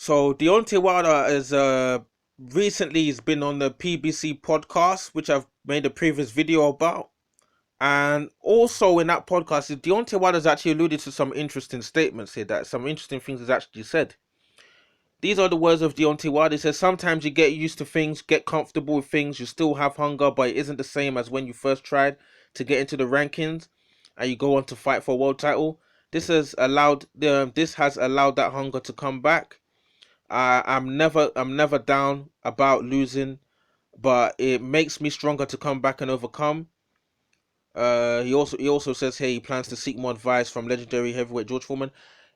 So Deontay Wilder is recently he's been on the PBC podcast, which I've made a previous video about. And also in that podcast, Deontay Wilder's actually alluded to some interesting statements here, that some interesting things he's actually said. These are the words of Deontay Wilder. He says, sometimes you get used to things, get comfortable with things, you still have hunger, but it isn't the same as when you first tried to get into the rankings and you go on to fight for a world title. This has allowed that hunger to come back. I'm never down about losing, but it makes me stronger to come back and overcome. He also says here he plans to seek more advice from legendary heavyweight George Foreman.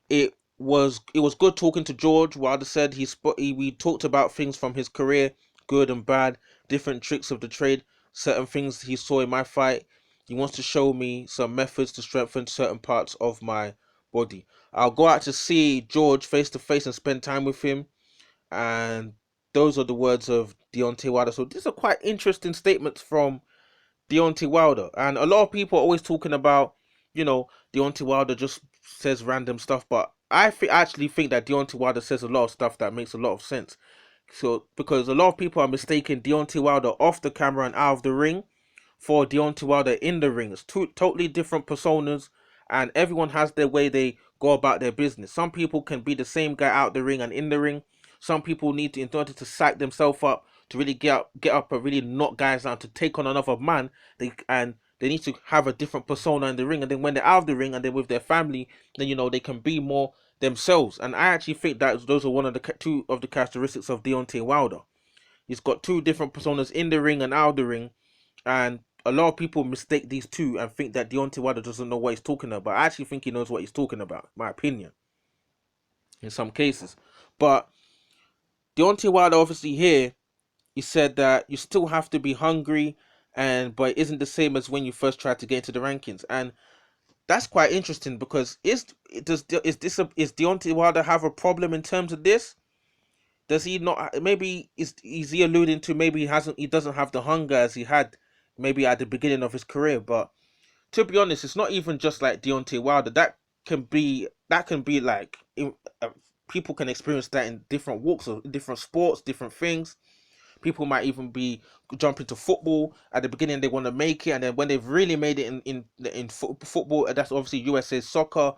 It was good talking to George. Wilder said we talked about things from his career, good and bad, different tricks of the trade, certain things he saw in my fight. He wants to show me some methods to strengthen certain parts of my body. I'll go out to see George face to face and spend time with him, and those are the words of Deontay Wilder. So these are quite interesting statements from Deontay Wilder. And a lot of people are always talking about, Deontay Wilder just says random stuff, but actually think that Deontay Wilder says a lot of stuff that makes a lot of sense. So because a lot of people are mistaking Deontay Wilder off the camera and out of the ring for Deontay Wilder in the ring. It's two totally different personas, and everyone has their way they go about their business. Some people can be the same guy out the ring and in the ring. Some people need to, in order to psych themselves up, to really get up and really knock guys down, to take on another man. They need to have a different persona in the ring, and then when they're out of the ring and they're with their family, then they can be more themselves. And I actually think that those are one of the two of the characteristics of Deontay Wilder. He's got two different personas in the ring and out of the ring, and a lot of people mistake these two and think that Deontay Wilder doesn't know what he's talking about. I actually think he knows what he's talking about, in my opinion, in some cases. But Deontay Wilder, obviously, here, he said that you still have to be hungry, but it isn't the same as when you first tried to get into the rankings. And that's quite interesting, because is Deontay Wilder have a problem in terms of this? Does he not? Maybe is he alluding to, maybe he doesn't have the hunger as he had maybe at the beginning of his career. But to be honest, it's not even just like Deontay Wilder. That can be like people can experience that in different walks of different sports, different things. People might even be jumping to football at the beginning. They want to make it, and then when they've really made it in football, that's obviously USA soccer,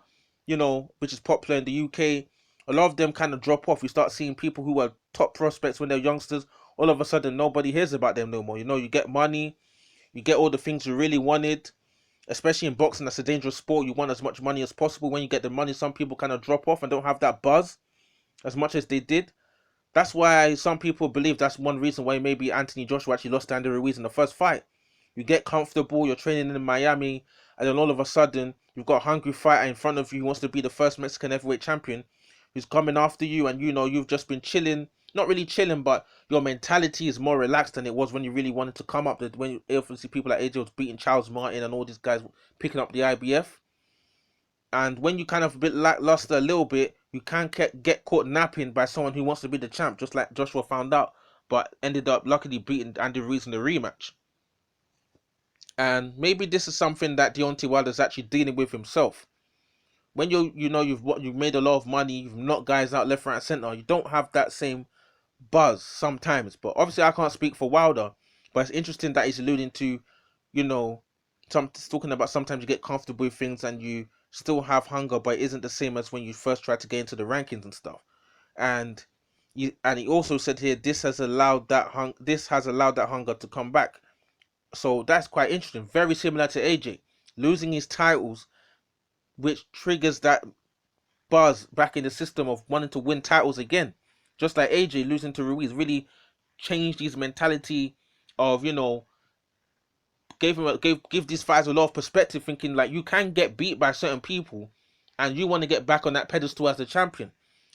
which is popular in the UK. A lot of them kind of drop off. You start seeing people who were top prospects when they're youngsters. All of a sudden, nobody hears about them no more. You get money, you get all the things you really wanted. Especially in boxing, that's a dangerous sport. You want as much money as possible. When you get the money, some people kind of drop off and don't have that buzz as much as they did. That's why some people believe that's one reason why maybe Anthony Joshua actually lost to Andy Ruiz in the first fight. You get comfortable, you're training in Miami, and then all of a sudden, you've got a hungry fighter in front of you who wants to be the first Mexican heavyweight champion, who's coming after you, and you've just been chilling. Not really chilling, but your mentality is more relaxed than it was when you really wanted to come up. When obviously people like AJ was beating Charles Martin and all these guys picking up the IBF. And when you kind of a bit lackluster a little bit, you can get caught napping by someone who wants to be the champ, just like Joshua found out, but ended up luckily beating Andy Ruiz in the rematch. And maybe this is something that Deontay Wilder is actually dealing with himself. When you've made a lot of money, you've knocked guys out left, right, and center, you don't have that same buzz sometimes. But obviously, I can't speak for Wilder, but it's interesting that he's alluding to, you know, talking about sometimes you get comfortable with things and you still have hunger, but it isn't the same as when you first tried to get into the rankings and stuff. And he also said here this has allowed that hunger to come back. So that's quite interesting. Very similar to AJ losing his titles, which triggers that buzz back in the system of wanting to win titles again. Just like AJ losing to Ruiz really changed his mentality of, give these fighters a lot of perspective, thinking like you can get beat by certain people and you want to get back on that pedestal as the champion.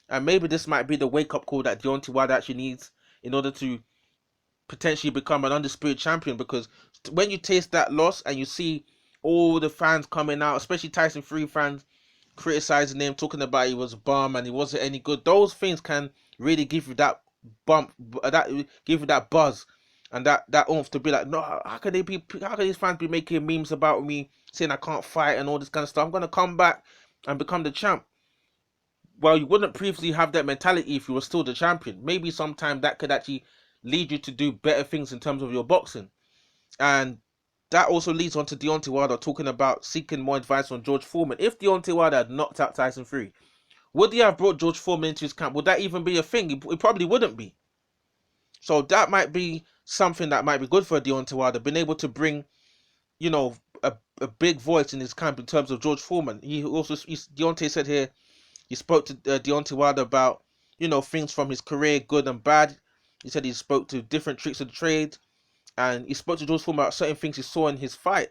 And maybe this might be the wake up call that Deontay Wilder actually needs in order to potentially become an undisputed champion. Because when you taste that loss and you see all the fans coming out, especially Tyson Fury fans criticizing him, talking about he was a bum and he wasn't any good, those things can really give you that bump, that give you that buzz and that oomph to be like, no, how can these fans be making memes about me saying I can't fight and all this kind of stuff? I'm gonna come back and become the champ. well, you wouldn't previously have that mentality if you were still the champion. Maybe sometime that could actually lead you to do better things in terms of your boxing. And that also leads on to Deontay Wilder talking about seeking more advice on George Foreman. If Deontay Wilder had knocked out Tyson Fury, would he have brought George Foreman into his camp? Would that even be a thing? It probably wouldn't be. So that might be something that might be good for Deontay Wilder, being able to bring, you know, a big voice in his camp in terms of George Foreman. Deontay said here, he spoke to Deontay Wilder about, things from his career, good and bad. He said he spoke to different tricks of the trade, and he spoke to George Foreman about certain things he saw in his fight.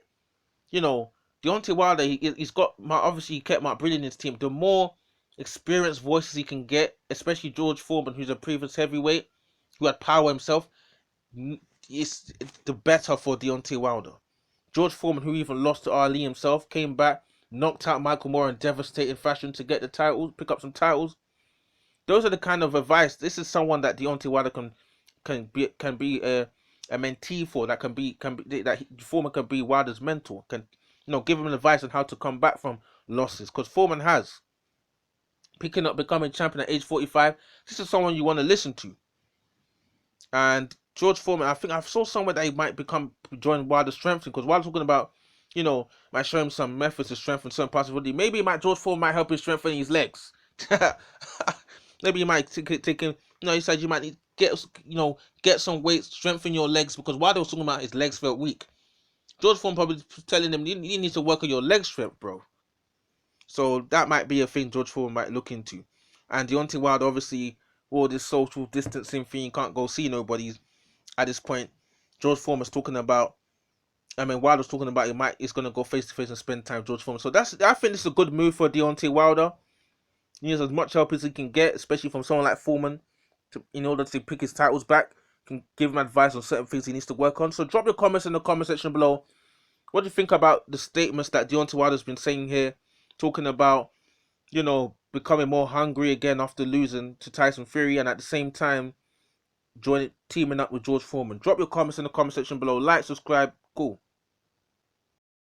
Deontay Wilder, he's got, obviously he kept Mark Brilliant in his team. The more experienced voices he can get, especially George Foreman, who's a previous heavyweight, who had power himself, it's the better for Deontay Wilder. George Foreman, who even lost to Ali himself, came back, knocked out Michael Moore in devastating fashion to get the titles, pick up some titles. Those are the kind of advice. This is someone that Deontay Wilder can be a mentee for. That Foreman can be Wilder's mentor. Can give him advice on how to come back from losses. Because Foreman has becoming champion at age 45. This is someone you want to listen to. And George Foreman, I think I saw somewhere that he might join Wilder's strengthening, because Wilder's talking about, might show him some methods to strengthen certain parts of his body. Maybe George Foreman might help him strengthen his legs. Maybe you might take him. He said you might get some weights, strengthen your legs, because Wilder was talking about his legs felt weak. George Foreman probably telling him you need to work on your leg strength, bro. So that might be a thing George Foreman might look into. And Deontay Wilder, obviously, all this social distancing thing, you can't go see nobody at this point. George Foreman's talking about, Wilder's talking about he's gonna go face to face and spend time with George Foreman. So I think this is a good move for Deontay Wilder. He needs as much help as he can get, especially from someone like Foreman, in order to pick his titles back. Can give him advice on certain things he needs to work on. So drop your comments in the comment section below. What do you think about the statements that Deontay Wilder's been saying here, talking about, becoming more hungry again after losing to Tyson Fury, and at the same time teaming up with George Foreman? Drop your comments in the comment section below. Like, subscribe. Cool.